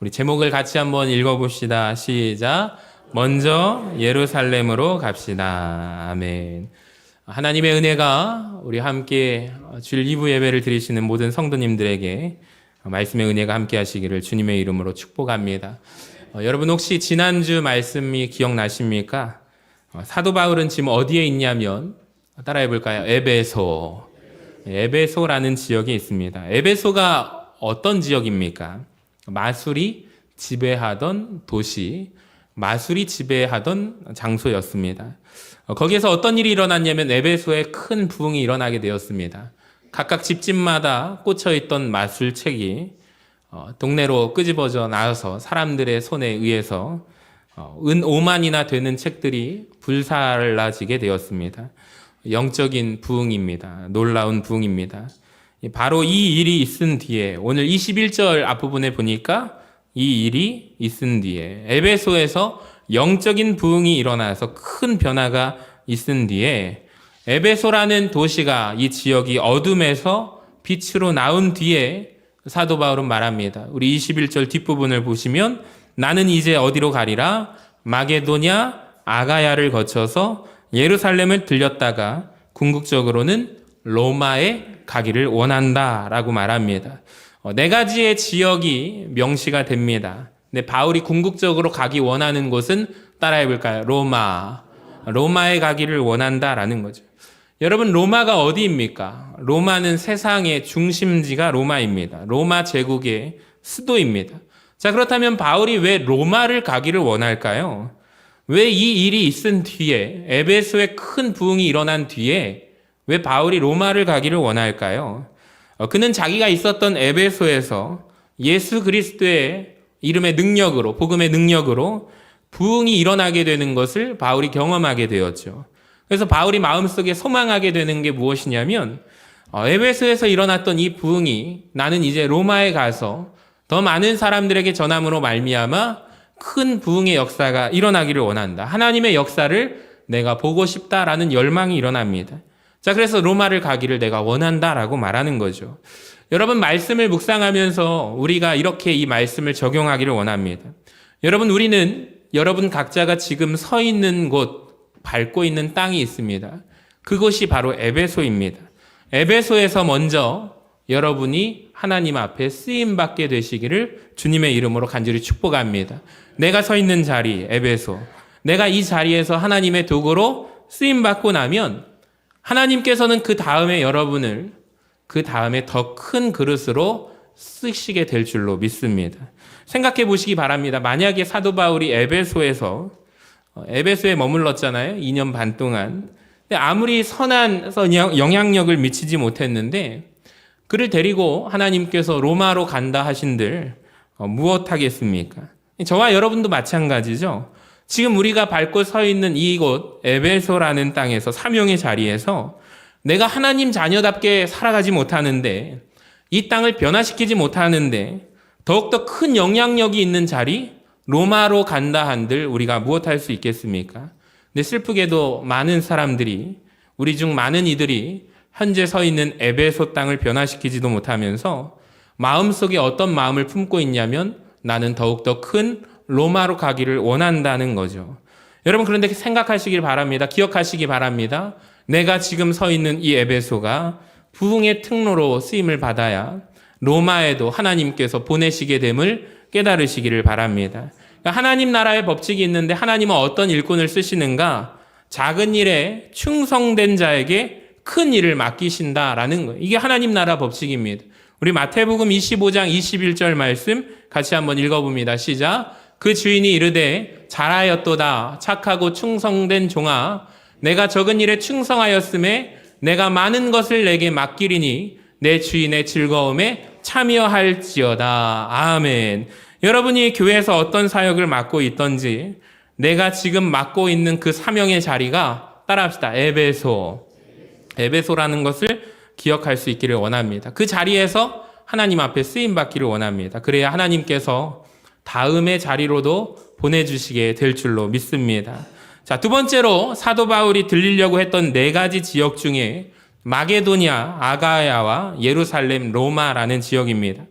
우리 제목을 같이 한번 읽어봅시다. 시작. 먼저 예루살렘으로 갑시다. 아멘. 하나님의 은혜가 우리 함께 주일 2부 예배를 드리시는 모든 성도님들에게 말씀의 은혜가 함께 하시기를 주님의 이름으로 축복합니다. 여러분 혹시 지난주 말씀이 기억나십니까? 사도 바울은 지금 어디에 있냐면 따라해 볼까요? 에베소. 에베소라는 지역이 있습니다. 에베소가 어떤 지역입니까? 마술이 지배하던 도시, 마술이 지배하던 장소였습니다. 거기에서 어떤 일이 일어났냐면 에베소에 큰 부흥이 일어나게 되었습니다. 각각 집집마다 꽂혀있던 마술책이 동네로 끄집어져 나와서 사람들의 손에 의해서 은 5만이나 되는 책들이 불살라지게 되었습니다. 영적인 부흥입니다. 놀라운 부흥입니다. 바로 이 일이 있은 뒤에 오늘 21절 앞부분에 보니까 이 일이 있은 뒤에 에베소에서 영적인 부흥이 일어나서 큰 변화가 있은 뒤에 에베소라는 도시가 이 지역이 어둠에서 빛으로 나온 뒤에 사도 바울은 말합니다. 우리 21절 뒷부분을 보시면 나는 이제 어디로 가리라? 마게도냐, 아가야를 거쳐서 예루살렘을 들렸다가 궁극적으로는 로마에 가기를 원한다라고 말합니다. 네 가지의 지역이 명시가 됩니다. 근데 바울이 궁극적으로 가기 원하는 곳은 따라해 볼까요? 로마. 로마에 가기를 원한다라는 거죠. 여러분 로마가 어디입니까? 로마는 세상의 중심지가 로마입니다. 로마 제국의 수도입니다. 자, 그렇다면 바울이 왜 로마를 가기를 원할까요? 왜 이 일이 있은 뒤에 에베소에 큰 부흥이 일어난 뒤에 왜 바울이 로마를 가기를 원할까요? 그는 자기가 있었던 에베소에서 예수 그리스도의 이름의 능력으로, 복음의 능력으로 부흥이 일어나게 되는 것을 바울이 경험하게 되었죠. 그래서 바울이 마음속에 소망하게 되는 게 무엇이냐면 에베소에서 일어났던 이 부흥이 나는 이제 로마에 가서 더 많은 사람들에게 전함으로 말미암아 큰 부흥의 역사가 일어나기를 원한다. 하나님의 역사를 내가 보고 싶다라는 열망이 일어납니다. 자, 그래서 로마를 가기를 내가 원한다라고 말하는 거죠. 여러분 말씀을 묵상하면서 우리가 이렇게 이 말씀을 적용하기를 원합니다. 여러분 우리는 여러분 각자가 지금 서 있는 곳, 밟고 있는 땅이 있습니다. 그곳이 바로 에베소입니다. 에베소에서 먼저 여러분이 하나님 앞에 쓰임받게 되시기를 주님의 이름으로 간절히 축복합니다. 내가 서 있는 자리, 에베소. 내가 이 자리에서 하나님의 도구로 쓰임받고 나면 하나님께서는 그 다음에 여러분을 그 다음에 더 큰 그릇으로 쓰시게 될 줄로 믿습니다. 생각해 보시기 바랍니다. 만약에 사도 바울이 에베소에 머물렀잖아요. 2년 반 동안. 근데 아무리 선한 영향력을 미치지 못했는데 그를 데리고 하나님께서 로마로 간다 하신들 무엇하겠습니까? 저와 여러분도 마찬가지죠. 지금 우리가 밟고 서 있는 이곳 에베소라는 땅에서 사명의 자리에서 내가 하나님 자녀답게 살아가지 못하는데 이 땅을 변화시키지 못하는데 더욱더 큰 영향력이 있는 자리 로마로 간다 한들 우리가 무엇할 수 있겠습니까? 근데 슬프게도 많은 사람들이 우리 중 많은 이들이 현재 서 있는 에베소 땅을 변화시키지도 못하면서 마음속에 어떤 마음을 품고 있냐면 나는 더욱더 큰 로마로 가기를 원한다는 거죠. 여러분 그런데 생각하시길 바랍니다. 기억하시기 바랍니다. 내가 지금 서 있는 이 에베소가 부흥의 특로로 쓰임을 받아야 로마에도 하나님께서 보내시게 됨을 깨달으시기를 바랍니다. 하나님 나라의 법칙이 있는데 하나님은 어떤 일꾼을 쓰시는가? 작은 일에 충성된 자에게 큰 일을 맡기신다라는 거예요. 이게 하나님 나라 법칙입니다. 우리 마태복음 25장 21절 말씀 같이 한번 읽어봅니다. 시작. 그 주인이 이르되 잘하였도다 착하고 충성된 종아 내가 적은 일에 충성하였음에 내가 많은 것을 내게 맡기리니 내 주인의 즐거움에 참여할지어다. 아멘. 여러분이 교회에서 어떤 사역을 맡고 있던지 내가 지금 맡고 있는 그 사명의 자리가 따라합시다. 에베소라는 것을 기억할 수 있기를 원합니다. 그 자리에서 하나님 앞에 쓰임받기를 원합니다. 그래야 하나님께서 다음의 자리로도 보내주시게 될 줄로 믿습니다. 자, 두 번째로 사도 바울이 들리려고 했던 네 가지 지역 중에 마게도냐, 아가야와 예루살렘, 로마라는 지역입니다.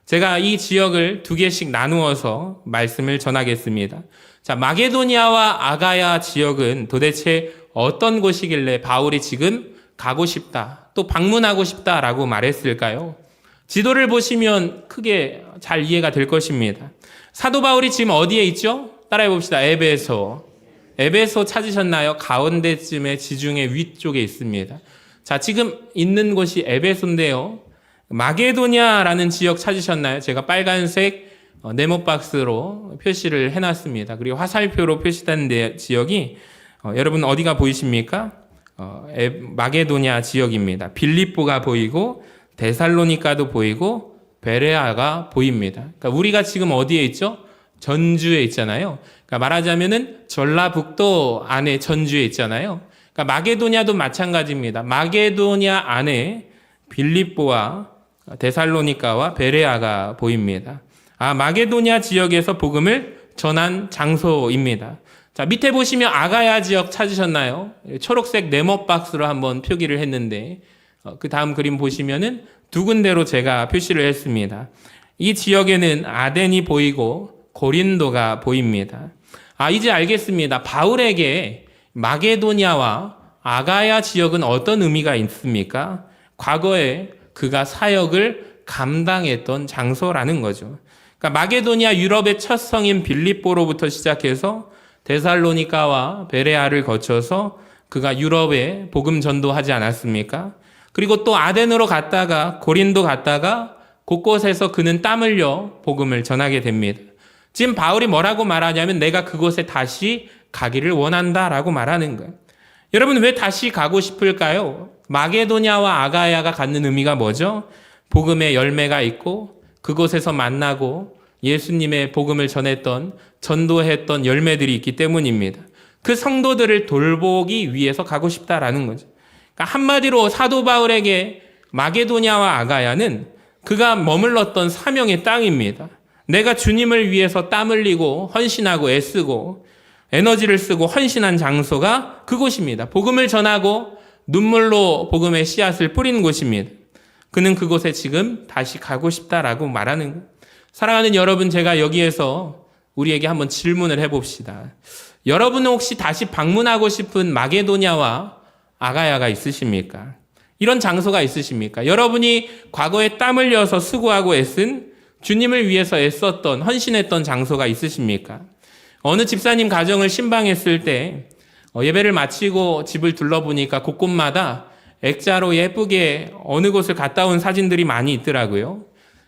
제가 이 지역을 두 개씩 나누어서 말씀을 전하겠습니다. 자, 마게도니아와 아가야 지역은 도대체 어떤 곳이길래 바울이 지금 가고 싶다, 또 방문하고 싶다라고 말했을까요? 지도를 보시면 크게 잘 이해가 될 것입니다. 사도 바울이 지금 어디에 있죠? 따라해 봅시다. 에베소. 에베소 찾으셨나요? 가운데쯤에 지중해 위쪽에 있습니다. 자, 지금 있는 곳이 에베소인데요. 마게도니아라는 지역 찾으셨나요? 제가 빨간색 네모박스로 표시를 해놨습니다. 그리고 화살표로 표시된 지역이 여러분 어디가 보이십니까? 마게도니아 지역입니다. 빌립보가 보이고 데살로니가도 보이고 베레아가 보입니다. 그러니까 우리가 지금 어디에 있죠? 전주에 있잖아요. 그러니까 말하자면은 전라북도 안에 전주에 있잖아요. 그러니까 마게도니아도 마찬가지입니다. 마게도니아 안에 빌립보와 데살로니가와 베레아가 보입니다. 마게도니아 지역에서 복음을 전한 장소입니다. 자, 밑에 보시면 아가야 지역 찾으셨나요? 초록색 네모박스로 한번 표기를 했는데 그 다음 그림 보시면은 두 군데로 제가 표시를 했습니다. 이 지역에는 아덴이 보이고 고린도가 보입니다. 이제 알겠습니다. 바울에게 마게도니아와 아가야 지역은 어떤 의미가 있습니까? 과거에 그가 사역을 감당했던 장소라는 거죠. 그러니까 마게도니아 유럽의 첫 성인 빌립보로부터 시작해서 데살로니가와 베레아를 거쳐서 그가 유럽에 복음 전도하지 않았습니까? 그리고 또 아덴으로 갔다가 고린도 갔다가 곳곳에서 그는 땀 흘려 복음을 전하게 됩니다. 지금 바울이 뭐라고 말하냐면 내가 그곳에 다시 가기를 원한다라고 말하는 거예요. 여러분 왜 다시 가고 싶을까요? 마게도냐와 아가야가 갖는 의미가 뭐죠? 복음의 열매가 있고 그곳에서 만나고 예수님의 복음을 전했던 전도했던 열매들이 있기 때문입니다. 그 성도들을 돌보기 위해서 가고 싶다라는 거죠. 그러니까 한마디로 사도 바울에게 마게도냐와 아가야는 그가 머물렀던 사명의 땅입니다. 내가 주님을 위해서 땀 흘리고 헌신하고 애쓰고 에너지를 쓰고 헌신한 장소가 그곳입니다. 복음을 전하고 눈물로 복음의 씨앗을 뿌리는 곳입니다. 그는 그곳에 지금 다시 가고 싶다라고 말하는 거예요. 사랑하는 여러분, 제가 여기에서 우리에게 한번 질문을 해봅시다. 여러분은 혹시 다시 방문하고 싶은 마게도냐와 아가야가 있으십니까? 이런 장소가 있으십니까? 여러분이 과거에 땀 흘려서 수고하고 애쓴 주님을 위해서 애썼던 헌신했던 장소가 있으십니까? 어느 집사님 가정을 신방했을 때 예배를 마치고 집을 둘러보니까 곳곳마다 액자로 예쁘게 어느 곳을 갔다 온 사진들이 많이 있더라고요.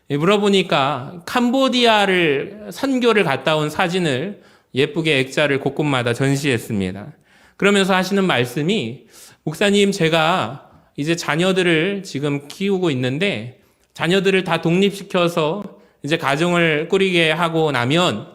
물어보니까 캄보디아를 선교를 갔다 온 사진을 예쁘게 액자를 곳곳마다 전시했습니다. 그러면서 하시는 말씀이 목사님, 제가 이제 자녀들을 지금 키우고 있는데 자녀들을 다 독립시켜서 이제 가정을 꾸리게 하고 나면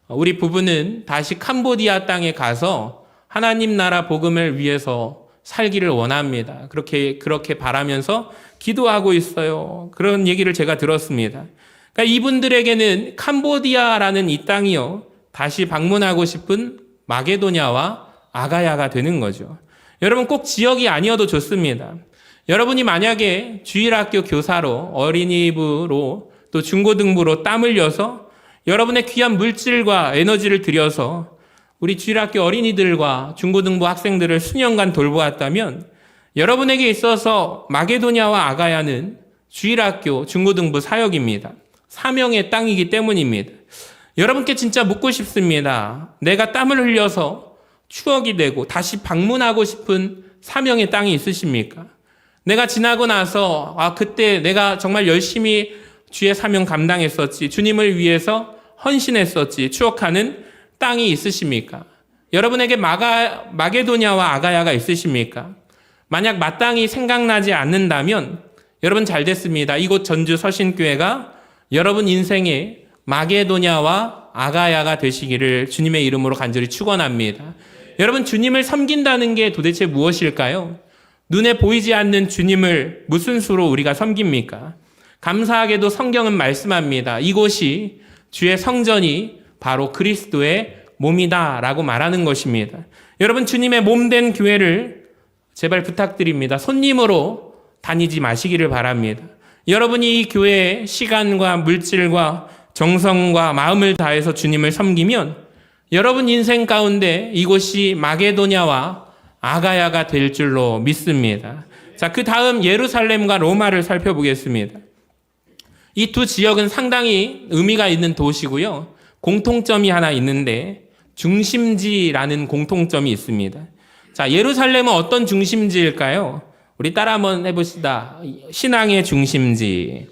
우리 부부는 다시 캄보디아 땅에 가서 하나님 나라 복음을 위해서 살기를 원합니다. 그렇게 바라면서 기도하고 있어요. 그런 얘기를 제가 들었습니다. 그러니까 이분들에게는 캄보디아라는 이 땅이요, 다시 방문하고 싶은 마게도냐와 아가야가 되는 거죠. 여러분 꼭 지역이 아니어도 좋습니다. 여러분이 만약에 주일학교 교사로 어린이부로 또 중고등부로 땀 흘려서 여러분의 귀한 물질과 에너지를 들여서 우리 주일학교 어린이들과 중고등부 학생들을 수년간 돌보았다면 여러분에게 있어서 마게도냐와 아가야는 주일학교 중고등부 사역입니다. 사명의 땅이기 때문입니다. 여러분께 진짜 묻고 싶습니다. 내가 땀을 흘려서 추억이 되고 다시 방문하고 싶은 사명의 땅이 있으십니까? 내가 지나고 나서 그때 내가 정말 열심히 주의 사명 감당했었지, 주님을 위해서 헌신했었지 추억하는 땅이 있으십니까? 여러분에게 마게도냐와 아가야가 있으십니까? 만약 마땅히 생각나지 않는다면 여러분 잘 됐습니다. 이곳 전주 서신교회가 여러분 인생의 마게도냐와 아가야가 되시기를 주님의 이름으로 간절히 축원합니다. 여러분, 주님을 섬긴다는 게 도대체 무엇일까요? 눈에 보이지 않는 주님을 무슨 수로 우리가 섬깁니까? 감사하게도 성경은 말씀합니다. 이곳이 주의 성전이 바로 그리스도의 몸이다라고 말하는 것입니다. 여러분, 주님의 몸된 교회를 제발 부탁드립니다. 손님으로 다니지 마시기를 바랍니다. 여러분이 이 교회에 시간과 물질과 정성과 마음을 다해서 주님을 섬기면 여러분 인생 가운데 이곳이 마게도냐와 아가야가 될 줄로 믿습니다. 자, 그 다음 예루살렘과 로마를 살펴보겠습니다. 이 두 지역은 상당히 의미가 있는 도시고요. 공통점이 하나 있는데 중심지라는 공통점이 있습니다. 자, 예루살렘은 어떤 중심지일까요? 우리 따라 한번 해봅시다. 신앙의 중심지.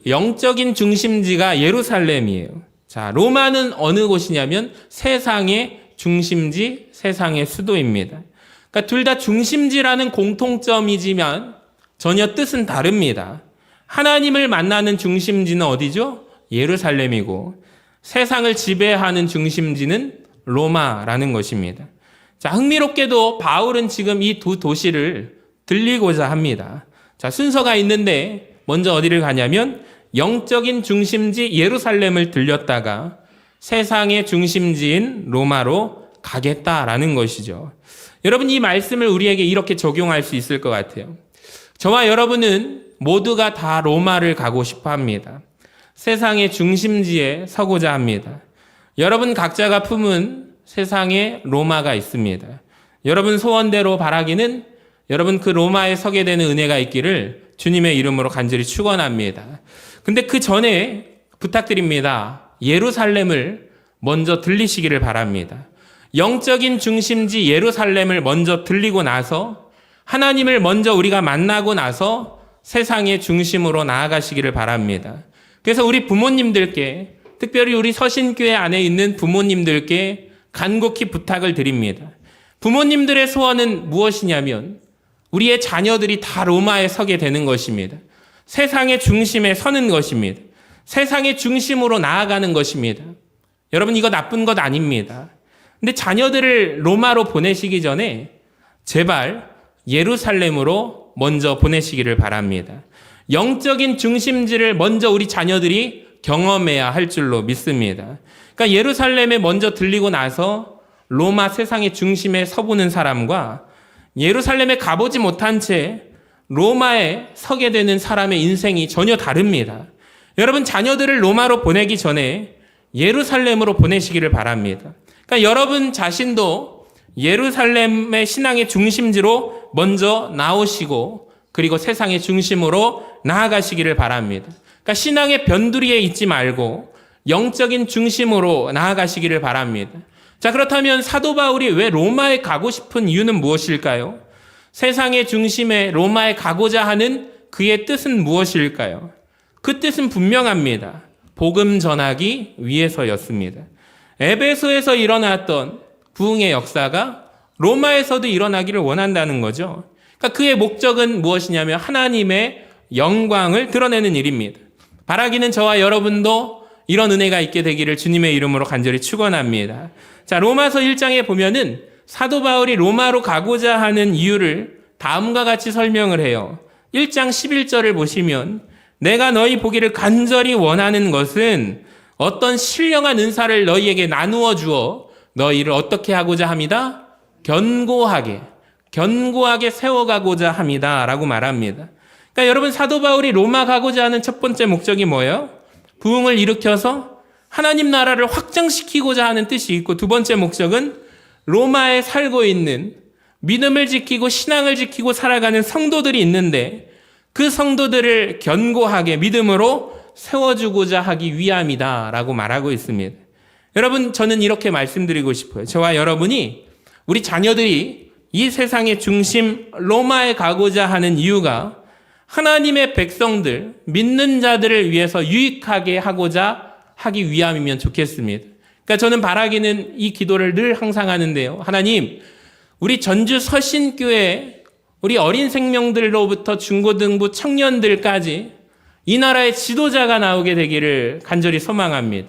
영적인 중심지가 예루살렘이에요. 자, 로마는 어느 곳이냐면 세상의 중심지, 세상의 수도입니다. 그러니까 둘 다 중심지라는 공통점이지만 전혀 뜻은 다릅니다. 하나님을 만나는 중심지는 어디죠? 예루살렘이고 세상을 지배하는 중심지는 로마라는 것입니다. 자, 흥미롭게도 바울은 지금 이 두 도시를 들리고자 합니다. 자, 순서가 있는데 먼저 어디를 가냐면 영적인 중심지 예루살렘을 들렸다가 세상의 중심지인 로마로 가겠다라는 것이죠. 여러분, 이 말씀을 우리에게 이렇게 적용할 수 있을 것 같아요. 저와 여러분은 모두가 다 로마를 가고 싶어 합니다. 세상의 중심지에 서고자 합니다. 여러분 각자가 품은 세상에 로마가 있습니다. 여러분 소원대로 바라기는 여러분 그 로마에 서게 되는 은혜가 있기를 주님의 이름으로 간절히 축원합니다. 근데 그 전에 부탁드립니다. 예루살렘을 먼저 들리시기를 바랍니다. 영적인 중심지 예루살렘을 먼저 들리고 나서 하나님을 먼저 우리가 만나고 나서 세상의 중심으로 나아가시기를 바랍니다. 그래서 우리 부모님들께, 특별히 우리 서신교회 안에 있는 부모님들께 간곡히 부탁을 드립니다. 부모님들의 소원은 무엇이냐면 우리의 자녀들이 다 로마에 서게 되는 것입니다. 세상의 중심에 서는 것입니다. 세상의 중심으로 나아가는 것입니다. 여러분, 이거 나쁜 것 아닙니다. 근데 자녀들을 로마로 보내시기 전에 제발 예루살렘으로 먼저 보내시기를 바랍니다. 영적인 중심지를 먼저 우리 자녀들이 경험해야 할 줄로 믿습니다. 그러니까 예루살렘에 먼저 들리고 나서 로마 세상의 중심에 서보는 사람과 예루살렘에 가보지 못한 채 로마에 서게 되는 사람의 인생이 전혀 다릅니다. 여러분, 자녀들을 로마로 보내기 전에 예루살렘으로 보내시기를 바랍니다. 그러니까 여러분 자신도 예루살렘의 신앙의 중심지로 먼저 나오시고 그리고 세상의 중심으로 나아가시기를 바랍니다. 그러니까 신앙의 변두리에 있지 말고 영적인 중심으로 나아가시기를 바랍니다. 자, 그렇다면 사도 바울이 왜 로마에 가고 싶은 이유는 무엇일까요? 세상의 중심에 로마에 가고자 하는 그의 뜻은 무엇일까요? 그 뜻은 분명합니다. 복음 전하기 위해서였습니다. 에베소에서 일어났던 부흥의 역사가 로마에서도 일어나기를 원한다는 거죠. 그러니까 그의 목적은 무엇이냐면 하나님의 영광을 드러내는 일입니다. 바라기는 저와 여러분도 이런 은혜가 있게 되기를 주님의 이름으로 간절히 축원합니다. 자, 로마서 1장에 보면은 사도 바울이 로마로 가고자 하는 이유를 다음과 같이 설명을 해요. 1장 11절을 보시면 내가 너희 보기를 간절히 원하는 것은 어떤 신령한 은사를 너희에게 나누어 주어 너희를 어떻게 하고자 합니다? 견고하게 세워가고자 합니다. 라고 말합니다. 그러니까 여러분, 사도 바울이 로마 가고자 하는 첫 번째 목적이 뭐예요? 부흥을 일으켜서 하나님 나라를 확장시키고자 하는 뜻이 있고, 두 번째 목적은 로마에 살고 있는 믿음을 지키고 신앙을 지키고 살아가는 성도들이 있는데 그 성도들을 견고하게 믿음으로 세워주고자 하기 위함이다 라고 말하고 있습니다. 여러분, 저는 이렇게 말씀드리고 싶어요. 저와 여러분이, 우리 자녀들이 이 세상의 중심 로마에 가고자 하는 이유가 하나님의 백성들, 믿는 자들을 위해서 유익하게 하고자 하기 위함이면 좋겠습니다. 그러니까 저는 바라기는 이 기도를 늘 항상 하는데요. 하나님, 우리 전주 서신교회 우리 어린 생명들로부터 중고등부 청년들까지 이 나라의 지도자가 나오게 되기를 간절히 소망합니다.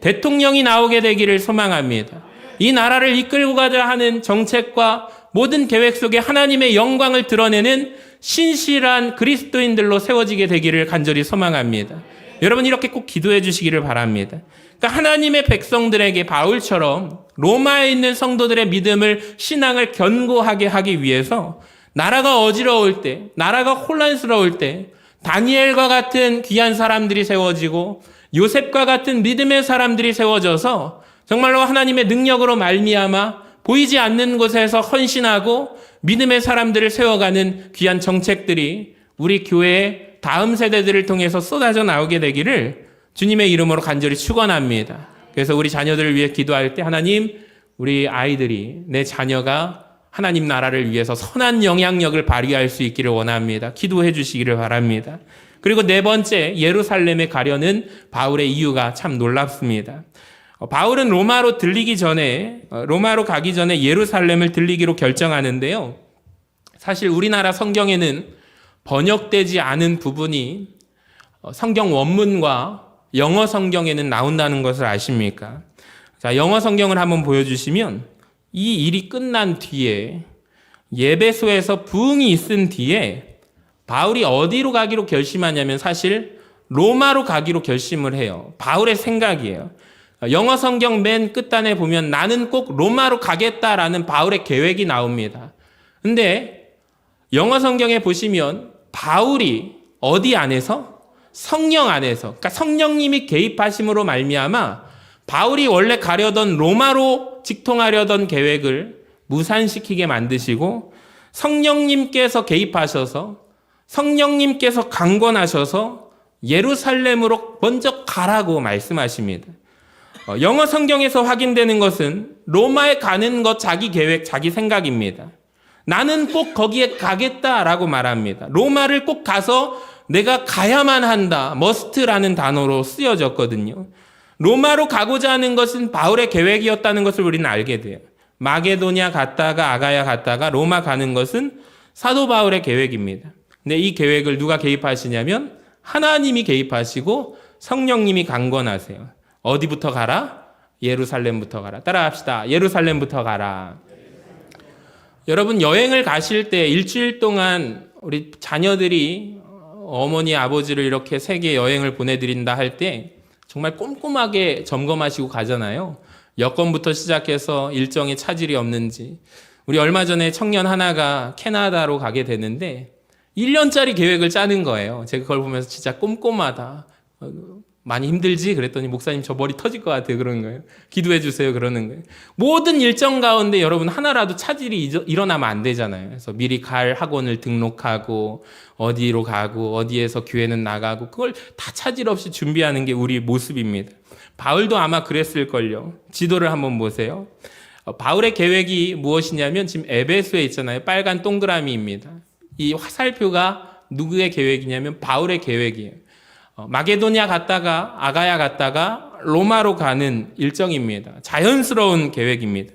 대통령이 나오게 되기를 소망합니다. 이 나라를 이끌고 가자 하는 정책과 모든 계획 속에 하나님의 영광을 드러내는 신실한 그리스도인들로 세워지게 되기를 간절히 소망합니다. 여러분, 이렇게 꼭 기도해 주시기를 바랍니다. 그러니까 하나님의 백성들에게 바울처럼 로마에 있는 성도들의 믿음을, 신앙을 견고하게 하기 위해서 나라가 어지러울 때, 나라가 혼란스러울 때, 다니엘과 같은 귀한 사람들이 세워지고 요셉과 같은 믿음의 사람들이 세워져서 정말로 하나님의 능력으로 말미암아 보이지 않는 곳에서 헌신하고 믿음의 사람들을 세워가는 귀한 정책들이 우리 교회의 다음 세대들을 통해서 쏟아져 나오게 되기를 주님의 이름으로 간절히 축원합니다. 그래서 우리 자녀들을 위해 기도할 때 하나님, 우리 아이들이, 내 자녀가 하나님 나라를 위해서 선한 영향력을 발휘할 수 있기를 원합니다. 기도해 주시기를 바랍니다. 그리고 네 번째, 예루살렘에 가려는 바울의 이유가 참 놀랍습니다. 바울은 로마로 가기 전에 예루살렘을 들리기로 결정하는데요. 사실 우리나라 성경에는 번역되지 않은 부분이 성경 원문과 영어 성경에는 나온다는 것을 아십니까? 자, 영어 성경을 한번 보여주시면 이 일이 끝난 뒤에 예배소에서 부흥이 있은 뒤에 바울이 어디로 가기로 결심하냐면 사실 로마로 가기로 결심을 해요. 바울의 생각이에요. 영어 성경 맨 끝단에 보면 나는 꼭 로마로 가겠다라는 바울의 계획이 나옵니다. 근데 영어 성경에 보시면 바울이 어디 안에서? 성령 안에서. 그러니까 성령님이 개입하심으로 말미암아 바울이 원래 가려던 로마로 직통하려던 계획을 무산시키게 만드시고 성령님께서 개입하셔서 성령님께서 강권하셔서 예루살렘으로 먼저 가라고 말씀하십니다. 영어 성경에서 확인되는 것은 로마에 가는 것 자기 계획, 자기 생각입니다. 나는 꼭 거기에 가겠다라고 말합니다. 로마를 꼭 가서 내가 가야만 한다. must라는 단어로 쓰여졌거든요. 로마로 가고자 하는 것은 바울의 계획이었다는 것을 우리는 알게 돼요. 마게도냐 갔다가 아가야 갔다가 로마 가는 것은 사도 바울의 계획입니다. 근데 이 계획을 누가 개입하시냐면 하나님이 개입하시고 성령님이 강권하세요. 어디부터 가라? 예루살렘부터 가라. 따라합시다. 예루살렘부터 가라. 여러분, 여행을 가실 때 일주일 동안 우리 자녀들이 어머니, 아버지를 이렇게 세계 여행을 보내드린다 할 때 정말 꼼꼼하게 점검하시고 가잖아요. 여권부터 시작해서 일정에 차질이 없는지. 우리 얼마 전에 청년 하나가 캐나다로 가게 되는데 1년짜리 계획을 짜는 거예요. 제가 그걸 보면서 진짜 꼼꼼하다. 많이 힘들지? 그랬더니 목사님 저 머리 터질 것 같아요. 그러는 거예요. 기도해 주세요. 그러는 거예요. 모든 일정 가운데 여러분 하나라도 차질이 일어나면 안 되잖아요. 그래서 미리 갈 학원을 등록하고 어디로 가고 어디에서 교회는 나가고 그걸 다 차질 없이 준비하는 게 우리 모습입니다. 바울도 아마 그랬을걸요. 지도를 한번 보세요. 바울의 계획이 무엇이냐면 지금 에베소에 있잖아요. 빨간 동그라미입니다. 이 화살표가 누구의 계획이냐면 바울의 계획이에요. 마게도냐 갔다가 아가야 갔다가 로마로 가는 일정입니다. 자연스러운 계획입니다.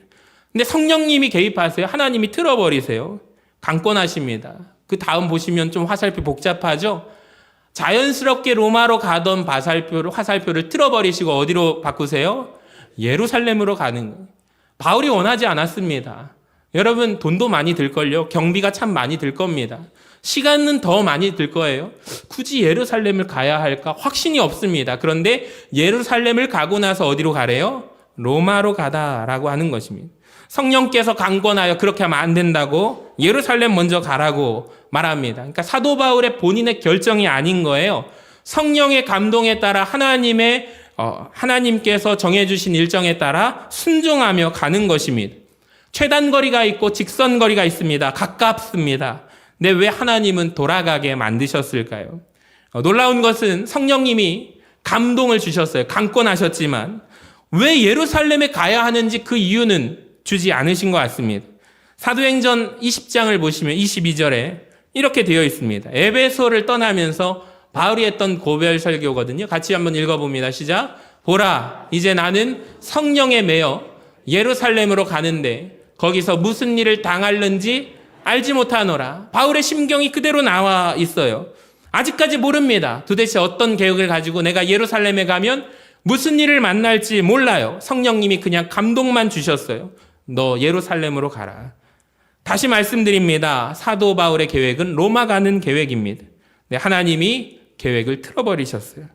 근데 성령님이 개입하세요. 하나님이 틀어버리세요. 강권하십니다. 그 다음 보시면 좀 화살표 복잡하죠? 자연스럽게 로마로 가던 화살표를 틀어버리시고 어디로 바꾸세요? 예루살렘으로 가는 거예요. 바울이 원하지 않았습니다. 여러분 돈도 많이 들걸요. 경비가 참 많이 들 겁니다. 시간은 더 많이 들 거예요. 굳이 예루살렘을 가야 할까? 확신이 없습니다. 그런데 예루살렘을 가고 나서 어디로 가래요? 로마로 가다라고 하는 것입니다. 성령께서 강권하여 그렇게 하면 안 된다고 예루살렘 먼저 가라고 말합니다. 그러니까 사도 바울의 본인의 결정이 아닌 거예요. 성령의 감동에 따라 하나님께서 정해주신 일정에 따라 순종하며 가는 것입니다. 최단거리가 있고 직선거리가 있습니다. 가깝습니다. 근데 왜 하나님은 돌아가게 만드셨을까요? 놀라운 것은 성령님이 감동을 주셨어요. 강권하셨지만 왜 예루살렘에 가야 하는지 그 이유는 주지 않으신 것 같습니다. 사도행전 20장을 보시면 22절에 이렇게 되어 있습니다. 에베소를 떠나면서 바울이 했던 고별 설교거든요. 같이 한번 읽어봅니다. 시작. 보라, 이제 나는 성령에 매여 예루살렘으로 가는데 거기서 무슨 일을 당할는지 알지 못하노라. 바울의 심경이 그대로 나와 있어요. 아직까지 모릅니다. 도대체 어떤 계획을 가지고 내가 예루살렘에 가면 무슨 일을 만날지 몰라요. 성령님이 그냥 감동만 주셨어요. 너 예루살렘으로 가라. 다시 말씀드립니다. 사도 바울의 계획은 로마 가는 계획입니다. 네, 하나님이 계획을 틀어버리셨어요.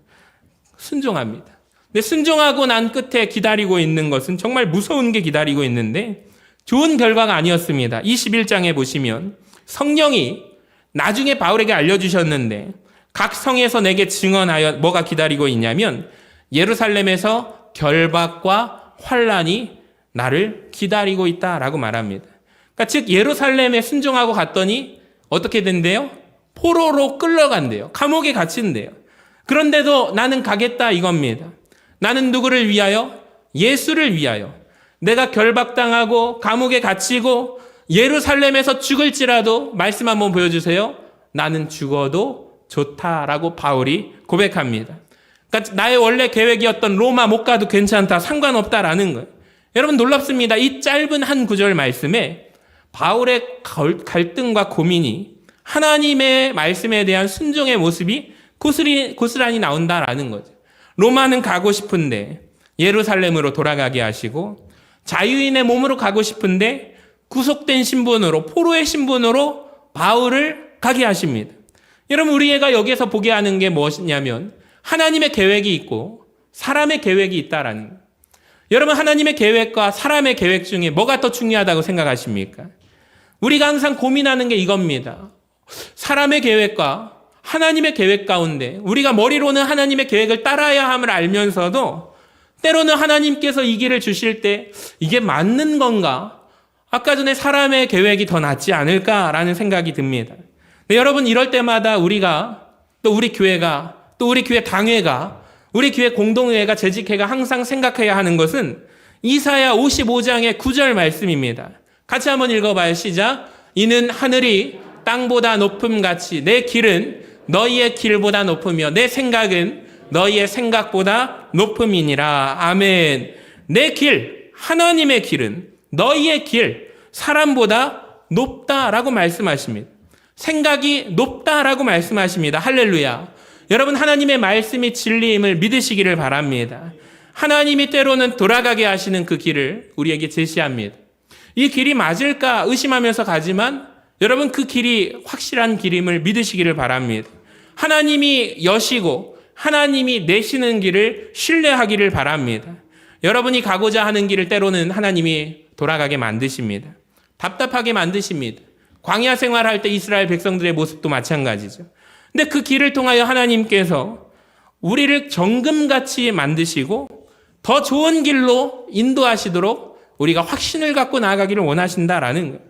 순종합니다. 근데 순종하고 난 끝에 기다리고 있는 것은 정말 무서운 게 기다리고 있는데 좋은 결과가 아니었습니다. 21장에 보시면 성령이 나중에 바울에게 알려주셨는데 각 성에서 내게 증언하여 뭐가 기다리고 있냐면 예루살렘에서 결박과 환란이 나를 기다리고 있다라고 말합니다. 그러니까 즉 예루살렘에 순종하고 갔더니 어떻게 된대요? 포로로 끌려간대요. 감옥에 갇힌대요. 그런데도 나는 가겠다 이겁니다. 나는 누구를 위하여? 예수를 위하여. 내가 결박당하고 감옥에 갇히고 예루살렘에서 죽을지라도 말씀 한번 보여주세요. 나는 죽어도 좋다라고 바울이 고백합니다. 그러니까 나의 원래 계획이었던 로마 못 가도 괜찮다, 상관없다라는 거예요. 여러분 놀랍습니다. 이 짧은 한 구절 말씀에 바울의 갈등과 고민이 하나님의 말씀에 대한 순종의 모습이 고스란히 나온다라는 거죠. 로마는 가고 싶은데 예루살렘으로 돌아가게 하시고, 자유인의 몸으로 가고 싶은데 구속된 신분으로, 포로의 신분으로 바울을 가게 하십니다. 여러분 우리가 여기에서 보게 하는 게 무엇이냐면 하나님의 계획이 있고 사람의 계획이 있다라는 거예요. 여러분 하나님의 계획과 사람의 계획 중에 뭐가 더 중요하다고 생각하십니까? 우리가 항상 고민하는 게 이겁니다. 사람의 계획과 하나님의 계획 가운데 우리가 머리로는 하나님의 계획을 따라야 함을 알면서도 때로는 하나님께서 이 길을 주실 때 이게 맞는 건가? 아까 전에 사람의 계획이 더 낫지 않을까라는 생각이 듭니다. 네, 여러분 이럴 때마다 우리가 또 우리 교회가 또 우리 교회 당회가 우리 교회 공동회가 재직회가 항상 생각해야 하는 것은 이사야 55장의 9절 말씀입니다. 같이 한번 읽어봐요. 시작. 이는 하늘이 땅보다 높음같이 내 길은 너희의 길보다 높으며 내 생각은 너희의 생각보다 높음이니라. 아멘. 내 길, 하나님의 길은 너희의 길, 사람보다 높다라고 말씀하십니다. 생각이 높다라고 말씀하십니다. 할렐루야. 여러분 하나님의 말씀이 진리임을 믿으시기를 바랍니다. 하나님이 때로는 돌아가게 하시는 그 길을 우리에게 제시합니다. 이 길이 맞을까 의심하면서 가지만 여러분 그 길이 확실한 길임을 믿으시기를 바랍니다. 하나님이 여시고 하나님이 내시는 길을 신뢰하기를 바랍니다. 여러분이 가고자 하는 길을 때로는 하나님이 돌아가게 만드십니다. 답답하게 만드십니다. 광야 생활할 때 이스라엘 백성들의 모습도 마찬가지죠. 근데 그 길을 통하여 하나님께서 우리를 정금같이 만드시고 더 좋은 길로 인도하시도록 우리가 확신을 갖고 나아가기를 원하신다라는 거예요.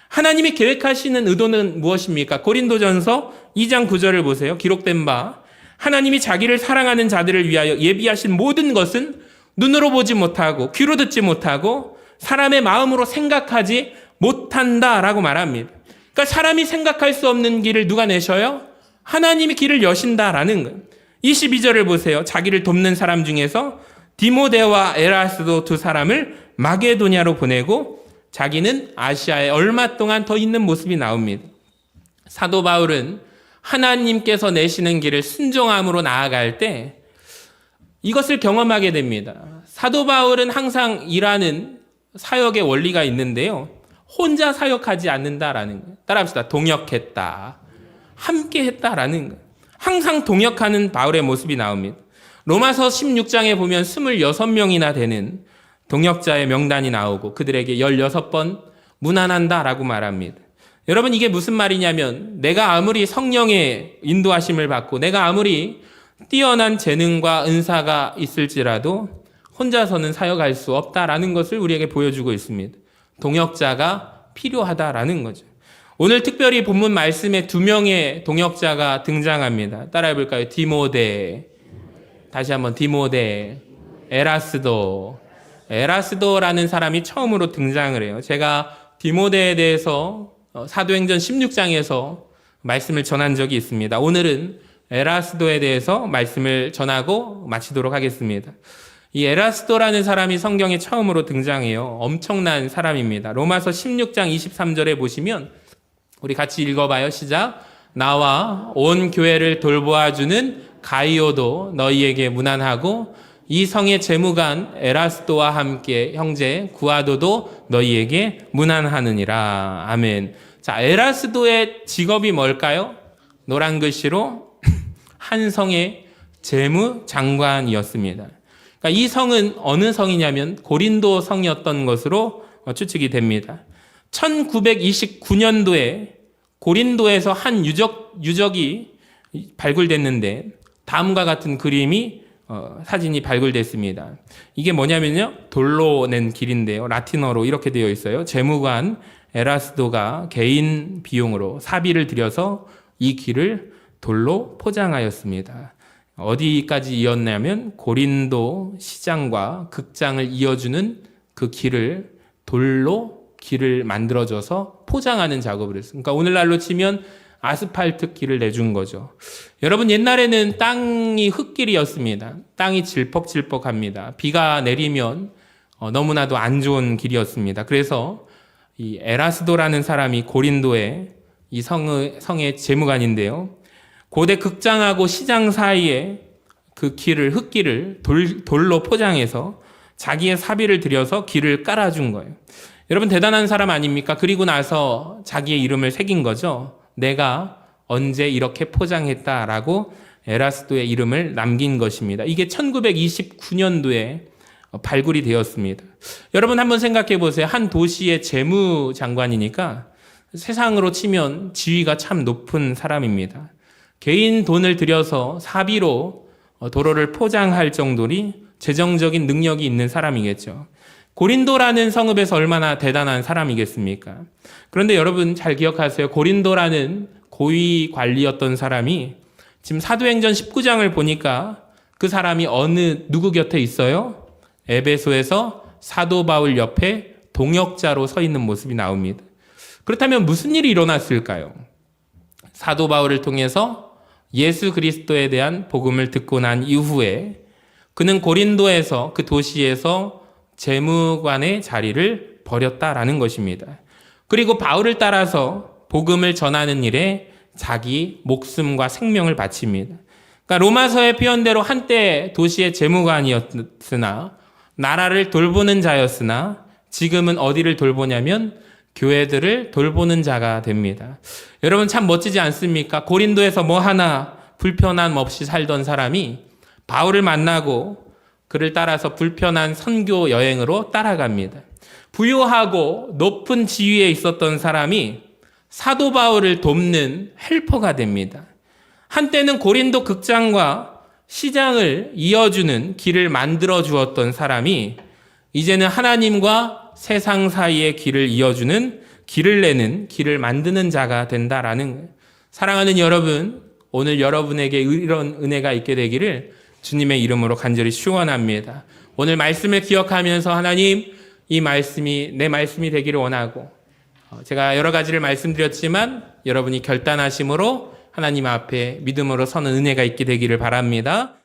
하나님이 계획하시는 의도는 무엇입니까? 고린도전서 2장 9절을 보세요. 기록된 바 하나님이 자기를 사랑하는 자들을 위하여 예비하신 모든 것은 눈으로 보지 못하고 귀로 듣지 못하고 사람의 마음으로 생각하지 못한다라고 말합니다. 그러니까 사람이 생각할 수 없는 길을 누가 내셔요? 하나님이 길을 여신다라는 거예요. 22절을 보세요. 자기를 돕는 사람 중에서 디모데와 에라스도 두 사람을 마게도냐로 보내고 자기는 아시아에 얼마 동안 더 있는 모습이 나옵니다. 사도 바울은 하나님께서 내시는 길을 순종함으로 나아갈 때 이것을 경험하게 됩니다. 사도 바울은 항상 일하는 사역의 원리가 있는데요. 혼자 사역하지 않는다라는 거예요. 따라합시다. 동역했다. 함께 했다라는 거예요. 항상 동역하는 바울의 모습이 나옵니다. 로마서 16장에 보면 26명이나 되는 동역자의 명단이 나오고 그들에게 16번 문안한다라고 말합니다. 여러분 이게 무슨 말이냐면 내가 아무리 성령의 인도하심을 받고 내가 아무리 뛰어난 재능과 은사가 있을지라도 혼자서는 사역할 수 없다라는 것을 우리에게 보여주고 있습니다. 동역자가 필요하다라는 거죠. 오늘 특별히 본문 말씀에 2명의 동역자가 등장합니다. 따라해 볼까요? 디모데, 다시 한번 디모데, 에라스도. 에라스도라는 사람이 처음으로 등장을 해요. 제가 디모데에 대해서 사도행전 16장에서 말씀을 전한 적이 있습니다. 오늘은 에라스도에 대해서 말씀을 전하고 마치도록 하겠습니다. 이 에라스도라는 사람이 성경에 처음으로 등장해요. 엄청난 사람입니다. 로마서 16장 23절에 보시면 우리 같이 읽어봐요. 시작. 나와 온 교회를 돌보아주는 가이오도 너희에게 문안하고 이 성의 재무관 에라스도와 함께 형제 구아도도 너희에게 문안하느니라. 아멘. 자, 에라스도의 직업이 뭘까요? 노란 글씨로 한 성의 재무장관이었습니다. 그러니까 이 성은 어느 성이냐면 고린도 성이었던 것으로 추측이 됩니다. 1929년도에 고린도에서 한 유적이 발굴됐는데 다음과 같은 그림이 사진이 발굴됐습니다. 이게 뭐냐면요, 돌로 낸 길인데요, 라틴어로 이렇게 되어 있어요. 재무관 에라스도가 개인 비용으로 사비를 들여서 이 길을 돌로 포장하였습니다. 어디까지 이었냐면 고린도 시장과 극장을 이어주는 그 길을 돌로 길을 만들어줘서 포장하는 작업을 했어요. 그러니까 오늘날로 치면 아스팔트 길을 내준 거죠. 여러분, 옛날에는 땅이 흙길이었습니다. 땅이 질퍽질퍽합니다. 비가 내리면 너무나도 안 좋은 길이었습니다. 그래서 이 에라스도라는 사람이 고린도의 이 성의 재무관인데요, 고대 극장하고 시장 사이에 그 길을, 흙길을 돌로 포장해서 자기의 사비를 들여서 길을 깔아준 거예요. 여러분, 대단한 사람 아닙니까? 그리고 나서 자기의 이름을 새긴 거죠. 내가 언제 이렇게 포장했다라고 에라스도의 이름을 남긴 것입니다. 이게 1929년도에 발굴이 되었습니다. 여러분, 한번 생각해 보세요. 한 도시의 재무장관이니까 세상으로 치면 지위가 참 높은 사람입니다. 개인 돈을 들여서 사비로 도로를 포장할 정도로 재정적인 능력이 있는 사람이겠죠. 고린도라는 성읍에서 얼마나 대단한 사람이겠습니까? 그런데 여러분 잘 기억하세요. 고린도라는 고위 관리였던 사람이 지금 사도행전 19장을 보니까 그 사람이 누구 곁에 있어요? 에베소에서 사도 바울 옆에 동역자로 서 있는 모습이 나옵니다. 그렇다면 무슨 일이 일어났을까요? 사도 바울을 통해서 예수 그리스도에 대한 복음을 듣고 난 이후에 그는 고린도에서, 그 도시에서 재무관의 자리를 버렸다라는 것입니다. 그리고 바울을 따라서 복음을 전하는 일에 자기 목숨과 생명을 바칩니다. 그러니까 로마서의 표현대로 한때 도시의 재무관이었으나, 나라를 돌보는 자였으나, 지금은 어디를 돌보냐면 교회들을 돌보는 자가 됩니다. 여러분 참 멋지지 않습니까? 고린도에서 뭐 하나 불편함 없이 살던 사람이 바울을 만나고 그를 따라서 불편한 선교 여행으로 따라갑니다. 부유하고 높은 지위에 있었던 사람이 사도 바울을 돕는 헬퍼가 됩니다. 한때는 고린도 극장과 시장을 이어주는 길을 만들어 주었던 사람이 이제는 하나님과 세상 사이의 길을 이어주는, 길을 내는, 길을 만드는 자가 된다라는 거예요. 사랑하는 여러분, 오늘 여러분에게 이런 은혜가 있게 되기를 주님의 이름으로 간절히 축원합니다. 오늘 말씀을 기억하면서 하나님, 이 말씀이 내 말씀이 되기를 원하고, 제가 여러 가지를 말씀드렸지만 여러분이 결단하심으로 하나님 앞에 믿음으로 서는 은혜가 있게 되기를 바랍니다.